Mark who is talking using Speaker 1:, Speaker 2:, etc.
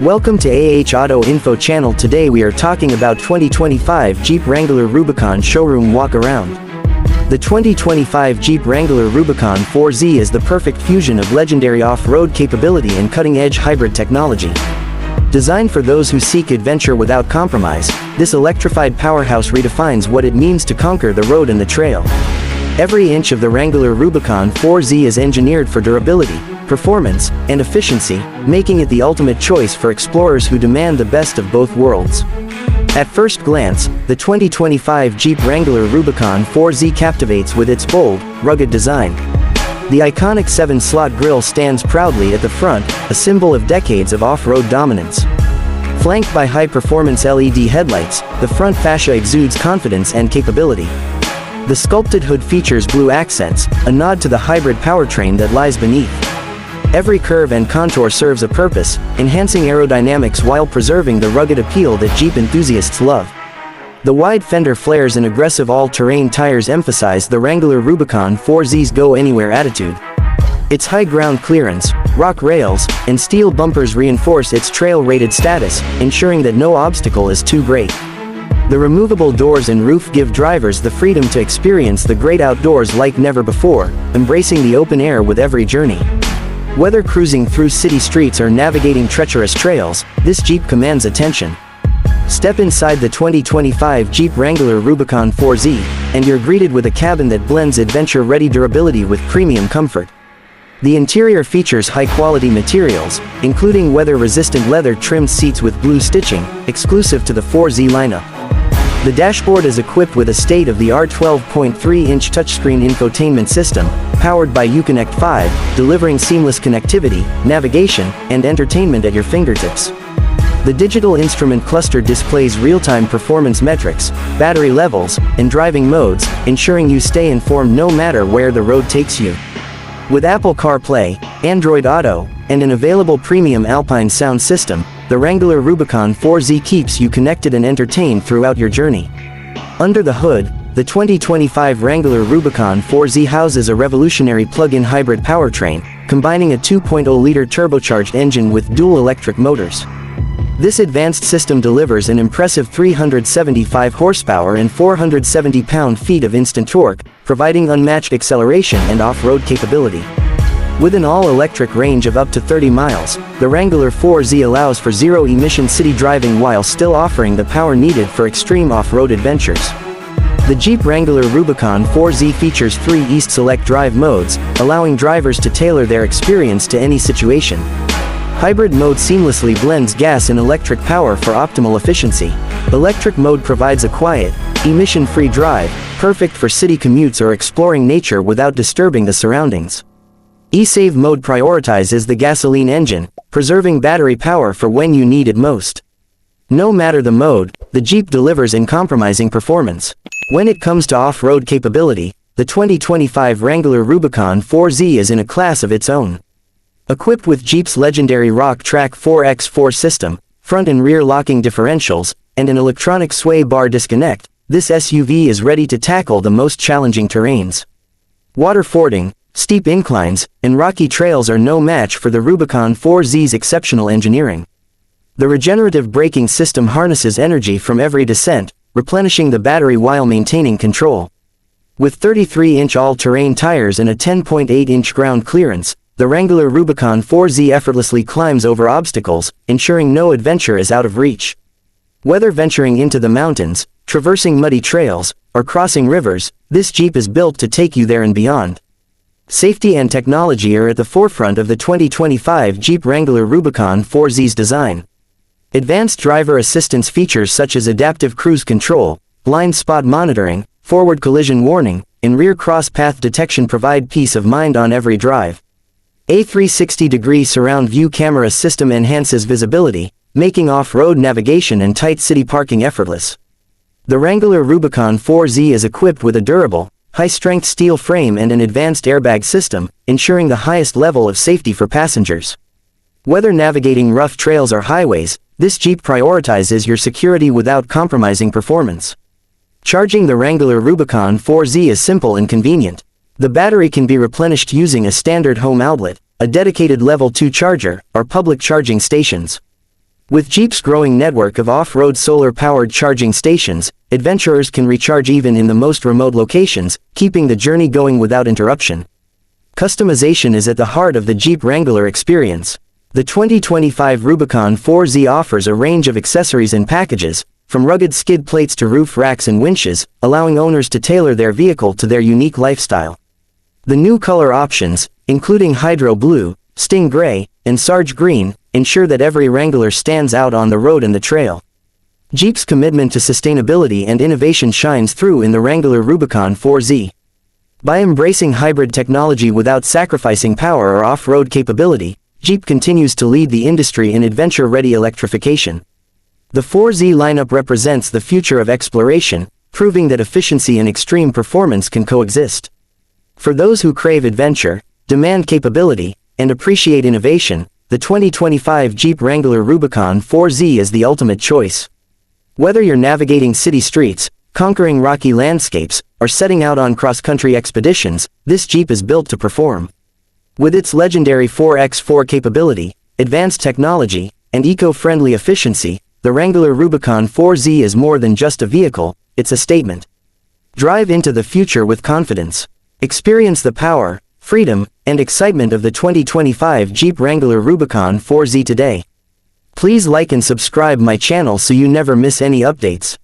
Speaker 1: Welcome to Auto Info channel. Today we are talking about 2025 Jeep Wrangler Rubicon Showroom Walk Around. The 2025 Jeep Wrangler Rubicon 4Z is the perfect fusion of legendary off-road capability and cutting-edge hybrid technology. Designed for those who seek adventure without compromise, this electrified powerhouse redefines what it means to conquer the road and the trail. Every inch of the Wrangler Rubicon 4Z is engineered for durability, performance, and efficiency, making it the ultimate choice for explorers who demand the best of both worlds. At first glance, the 2025 Jeep Wrangler Rubicon 4Z captivates with its bold, rugged design. The iconic 7-slot grille stands proudly at the front, a symbol of decades of off-road dominance. Flanked by high-performance LED headlights, the front fascia exudes confidence and capability. The sculpted hood features blue accents, a nod to the hybrid powertrain that lies beneath. Every curve and contour serves a purpose, enhancing aerodynamics while preserving the rugged appeal that Jeep enthusiasts love. The wide fender flares and aggressive all-terrain tires emphasize the Wrangler Rubicon 4Z's go-anywhere attitude. Its high ground clearance, rock rails, and steel bumpers reinforce its trail-rated status, ensuring that no obstacle is too great. The removable doors and roof give drivers the freedom to experience the great outdoors like never before, embracing the open air with every journey. Whether cruising through city streets or navigating treacherous trails, this Jeep commands attention. Step inside the 2025 Jeep Wrangler Rubicon 4Z, and you're greeted with a cabin that blends adventure-ready durability with premium comfort. The interior features high-quality materials, including weather-resistant leather-trimmed seats with blue stitching, exclusive to the 4Z lineup. The dashboard is equipped with a state-of-the-art 12.3-inch touchscreen infotainment system, powered by Uconnect 5, delivering seamless connectivity, navigation, and entertainment at your fingertips. The digital instrument cluster displays real-time performance metrics, battery levels, and driving modes, ensuring you stay informed no matter where the road takes you. With Apple CarPlay, Android Auto, and an available premium Alpine sound system, the Wrangler Rubicon 4Z keeps you connected and entertained throughout your journey. Under the hood, the 2025 Wrangler Rubicon 4Z houses a revolutionary plug-in hybrid powertrain, combining a 2.0-liter turbocharged engine with dual electric motors. This advanced system delivers an impressive 375 horsepower and 470 pound-feet of instant torque, providing unmatched acceleration and off-road capability. With an all-electric range of up to 30 miles, the Wrangler 4Z allows for zero-emission city driving while still offering the power needed for extreme off-road adventures. The Jeep Wrangler Rubicon 4Z features 3 East Select drive modes, allowing drivers to tailor their experience to any situation. Hybrid mode seamlessly blends gas and electric power for optimal efficiency. Electric mode provides a quiet, emission-free drive, perfect for city commutes or exploring nature without disturbing the surroundings. E-Save mode prioritizes the gasoline engine, preserving battery power for when you need it most. No matter the mode, the Jeep delivers uncompromising performance. When it comes to off-road capability, the 2025 Wrangler Rubicon 4Z is in a class of its own. Equipped with Jeep's legendary Rock Track 4x4 system, front and rear locking differentials, and an electronic sway bar disconnect, this SUV is ready to tackle the most challenging terrains. Water fording, steep inclines, and rocky trails are no match for the Rubicon 4Z's exceptional engineering. The regenerative braking system harnesses energy from every descent, replenishing the battery while maintaining control. With 33-inch all-terrain tires and a 10.8-inch ground clearance, the Wrangler Rubicon 4Z effortlessly climbs over obstacles, ensuring no adventure is out of reach. Whether venturing into the mountains, traversing muddy trails, or crossing rivers, this Jeep is built to take you there and beyond. Safety and technology are at the forefront of the 2025 Jeep Wrangler Rubicon 4Z's design. Advanced driver assistance features such as adaptive cruise control, blind spot monitoring, forward collision warning, and rear cross-path detection provide peace of mind on every drive. A 360-degree surround view camera system enhances visibility, making off-road navigation and tight city parking effortless. The Wrangler Rubicon 4Z is equipped with a durable, high-strength steel frame and an advanced airbag system, ensuring the highest level of safety for passengers. Whether navigating rough trails or highways, this Jeep prioritizes your security without compromising performance. Charging the Wrangler Rubicon 4Z is simple and convenient. The battery can be replenished using a standard home outlet, a dedicated level 2 charger, or public charging stations. With Jeep's growing network of off-road solar-powered charging stations, adventurers can recharge even in the most remote locations, keeping the journey going without interruption. Customization is at the heart of the Jeep Wrangler experience. The 2025 Rubicon 4Z offers a range of accessories and packages, from rugged skid plates to roof racks and winches, allowing owners to tailor their vehicle to their unique lifestyle. The new color options, including Hydro Blue, Sting Gray, and Sarge Green, ensure that every Wrangler stands out on the road and the trail. Jeep's commitment to sustainability and innovation shines through in the Wrangler Rubicon 4Z. By embracing hybrid technology without sacrificing power or off-road capability, Jeep continues to lead the industry in adventure-ready electrification. The 4Z lineup represents the future of exploration, proving that efficiency and extreme performance can coexist. For those who crave adventure, demand capability, and appreciate innovation, the 2025 Jeep Wrangler Rubicon 4Z is the ultimate choice. Whether you're navigating city streets, conquering rocky landscapes, or setting out on cross-country expeditions, this Jeep is built to perform. With its legendary 4x4 capability, advanced technology, and eco-friendly efficiency, the Wrangler Rubicon 4Z is more than just a vehicle, it's a statement. Drive into the future with confidence. Experience the power, freedom, and excitement of the 2025 Jeep Wrangler Rubicon 4Z today. Please like and subscribe my channel so you never miss any updates.